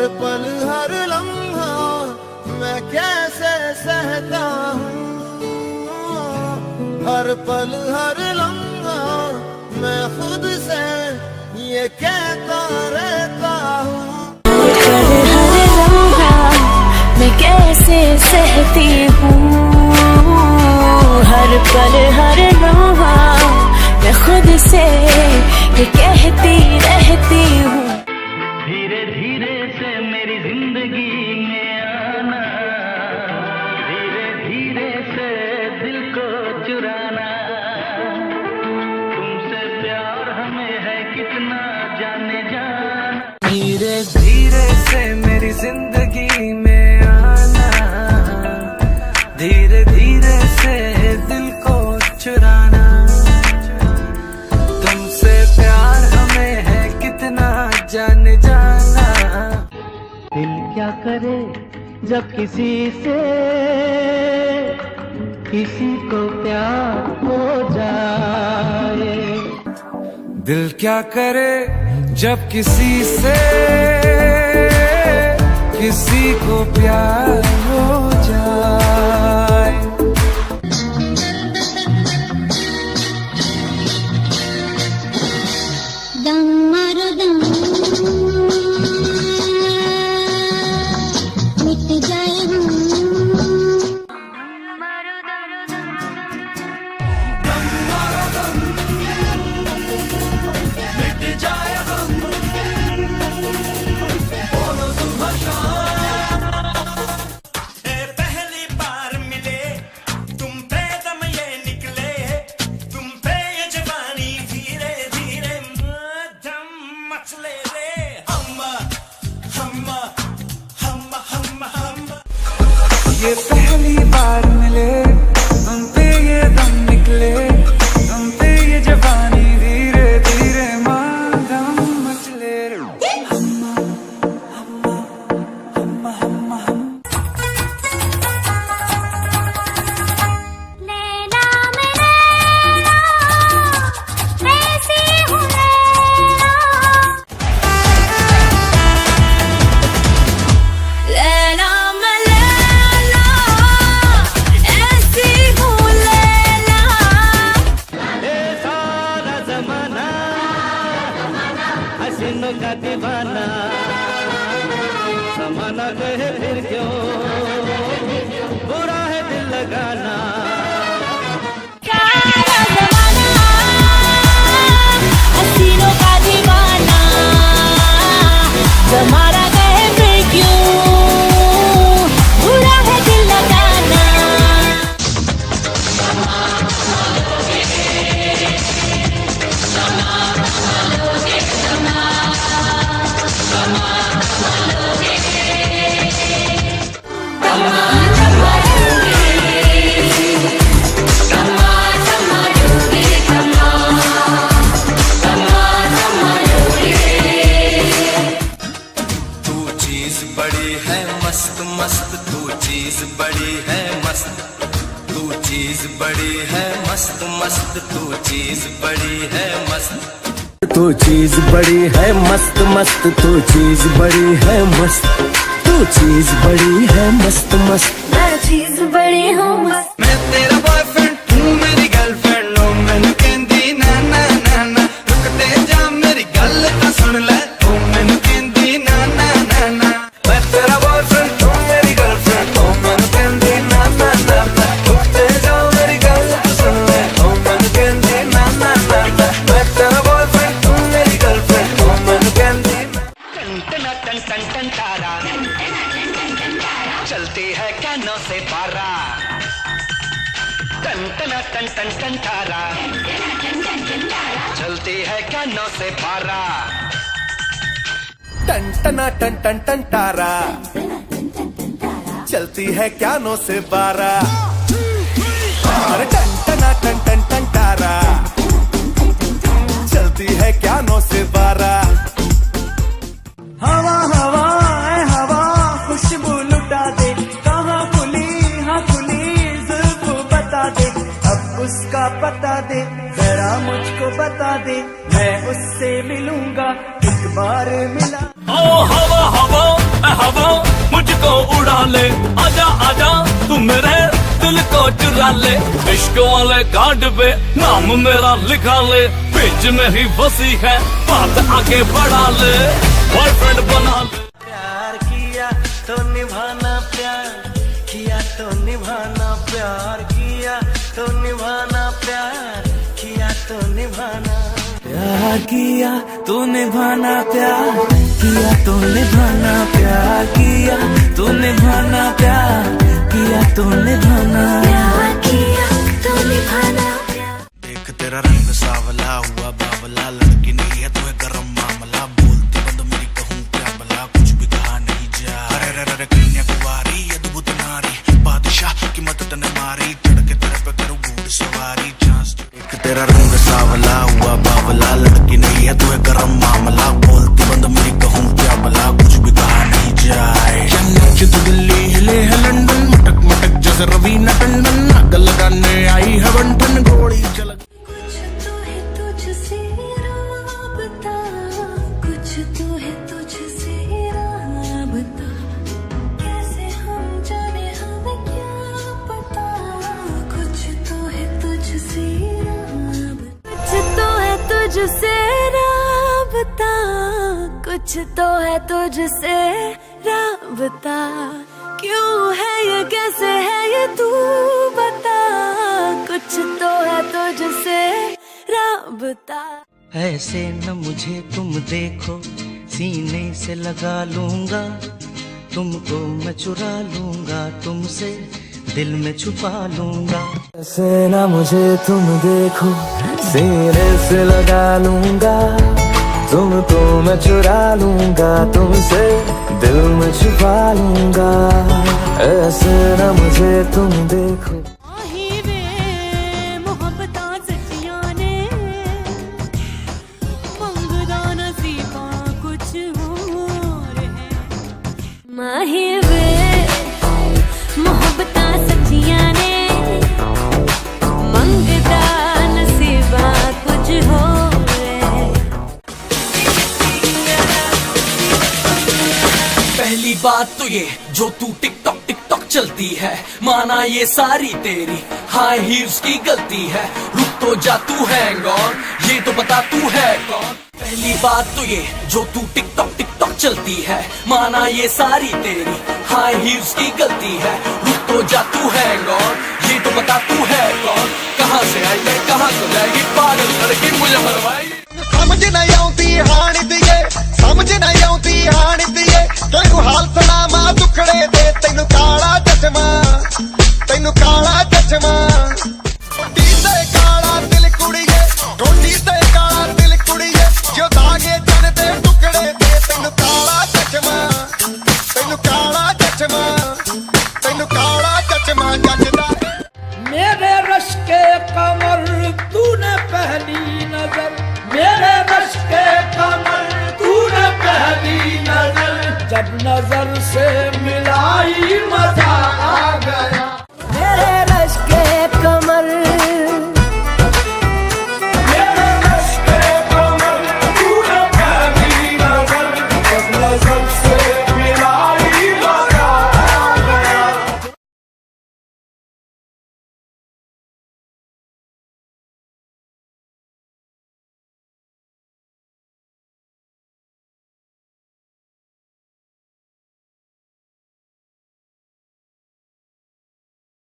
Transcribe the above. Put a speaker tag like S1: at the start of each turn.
S1: पल हर लम्हा मैं कैसे सहता हूँ, हर पल हर लम्हा मैं खुद से ये कहता रहता हूँ।
S2: हर लम्हा मैं कैसे सहती हूँ, हर पल हर लम्हा मैं खुद से ये कहती रहती हूँ।
S3: धीरे धीरे से मेरी जिंदगी में आना, धीरे धीरे से दिल को चुराना, तुमसे प्यार हमें है कितना जाने जाना।
S4: धीरे धीरे से मेरी जिंदगी में आना, धीरे धीरे से दिल को चुराना, तुमसे प्यार हमें है कितना जाने जाना।
S3: दिल क्या करे जब किसी से किसी को प्यार हो जाए,
S4: दिल क्या करे जब किसी से किसी को प्यार हो जाए।
S5: दम मारो दम मिट जाए हम,
S6: पहली बार मिले तुम पे दम ये निकले, तुम पे ये जवानी धीरे धीरे दम मचले रे। हम
S4: ये पहली बार मिले तुम पे ये दम निकले, तुम पे ये जवानी धीरे धीरे माँ दम मचले रे।
S5: नैना में नैना ऐसी हूँ नैना,
S2: लैला मैं लैला ऐसी हूँ लैला।
S3: ये सारा जमाना हसीनों का दीवाना, जमाना कहे फिर क्यों बुरा है दिल लगाना।
S2: सारा ज़माना हसीनों का दीवाना, ज़माना कहे फिर क्यों बुरा है दिल लगाना।
S6: तू चीज बड़ी है मस्त मस्त, तू चीज बड़ी है मस्त, तू चीज बड़ी है मस्त मस्त, तू चीज बड़ी है मस्त,
S1: तू चीज बड़ी है मस्त मस्त, तू चीज बड़ी है मस्त, तू चीज बड़ी है मस्त मस्त।
S2: मैं चीज़ बड़ी हूँ मस्त,
S4: मैं तेरा बॉयफ्रेंड तू मेरी गर्लफ्रेंड, ओ मैनू कहंदी ना ना ना ना, रुकते जा मेरी गल तां सुन ले, ओ मैनू कहंदी ना ना ना ना। मैं तेरा बॉयफ्रेंड तू मेरी गर्लफ्रेंड, ओ मैनू कहंदी ना ना ना ना, रुकते जा मेरी गल तां सुन ले, ओ मैनू कहंदी ना ना ना ना। मैं तेरा बॉयफ्रेंड तू मेरी गर्लफ्रेंड, ओ मैनू कहंदी
S3: टन टन टन टन तारा चलती है कानों से पारा, टन टन तारा चलती है कानों से पारा।
S1: टन टना टन टन टन तारा चलती है कानों से बारा, अरे टन टना टन टन टन तारा चलती है कानों से बारा।
S4: हवा हवा ऐ हवा खुशबू लुटा दे, कहाँ खुली हाँ खुली जुल्फ बता दे, अब उसका पता दे जरा मुझको बता दे, मैं उससे मिलूंगा एक बार मिला।
S3: ओ हवा हवा
S1: हवा मुझको उड़ा ले, आजा आजा तू मेरे दिल को चुरा ले। इश्क वाले कार्ड पे नाम मेरा लिखा ले, बीच में ही बसी है बात आगे बढ़ा ले, बॉयफ्रेंड बना ले।
S3: प्यार किया तो निभाना, प्यार किया तो निभाना, प्यार किया तो निभाना, प्यार किया तो निभाना।
S1: प्यार किया तो निभाना, प्यार किया तो निभाना, प्यार किया तो निभाना, प्यार किया तो निभाना,
S2: प्यार किया तो निभाना।
S4: देख तेरा रंग सावला हुआ बावला, लड़की नहीं है तुम्हें गरम मामला, बोलती बंद मेरी कहूँ क्या भला, कुछ भी कहा नहीं जा। अरे अरे कन्याकुमारी अद्भुत नारी, बादशाह की मदद ने मारी, चढ़ के तेरे पे करूँ घोड़ सवारी, चांस। देख तेरा रंग सावला हुआ बावला, लड़की नहीं है तुम्हें गरम मामला, बोलती बंद मेरी कहूँ क्या भला, कुछ भी कहा नहीं जाए। चन्नच तो दिल्ली हिले है लंदन, मटक मटक जैसे रवीना टंडन, आग लगाने आई है बंटन, घोड़ी चलक।
S2: कुछ तो है तुझसे राबता, कुछ तो है तुझसे राबता, कैसे हम जाने हमें क्या पता, कुछ तो है तुझसे राबता, कुछ तो है तुझसे राबता, कुछ तो है तुझसे राबता, क्यों है ये कैसे है ये तू बता, कुछ तो है तुझसे राबता।
S3: ऐसे न मुझे तुम देखो, सीने से लगा लूंगा, तुमको मैं चुरा लूंगा, तुमसे दिल में छुपा लूंगा।
S1: ऐसे ना मुझे तुम देखो, सीने से लगा लूंगा, तुमको मैं चुरा लूंगा, तुमसे दिल में छुपा लूंगा। ऐसे ना मुझे तुम देखो।
S2: आही वे मोहब्बतां सच्चियां ने, मंगदा नसीबां कुछ होर है। माही वे मोहब्बतां सच्चियां ने, मंगदा नसीबां कुछ होर है।
S1: पहली बात तो ये जो तू टिकटॉक टिकटॉक चलती है, माना ये सारी तेरी हाई हील्स की गलती है, रुक तो जा तू हैंग ऑन, ये तो बता तू है कौन। पहली बात तो ये जो तू टिकटॉक टिकटॉक चलती है, माना ये सारी तेरी हाई हील्स की गलती है, रुक तो जा तू हैंग ऑन, ये तो बता तू है कौन। कहाँ से आई है कहाँ को जाएगी, पागल लड़की मुझे मरवाएगी।
S4: समझ नहीं आती हाण दिए, समझ नहीं आती हाण दिए, तेनू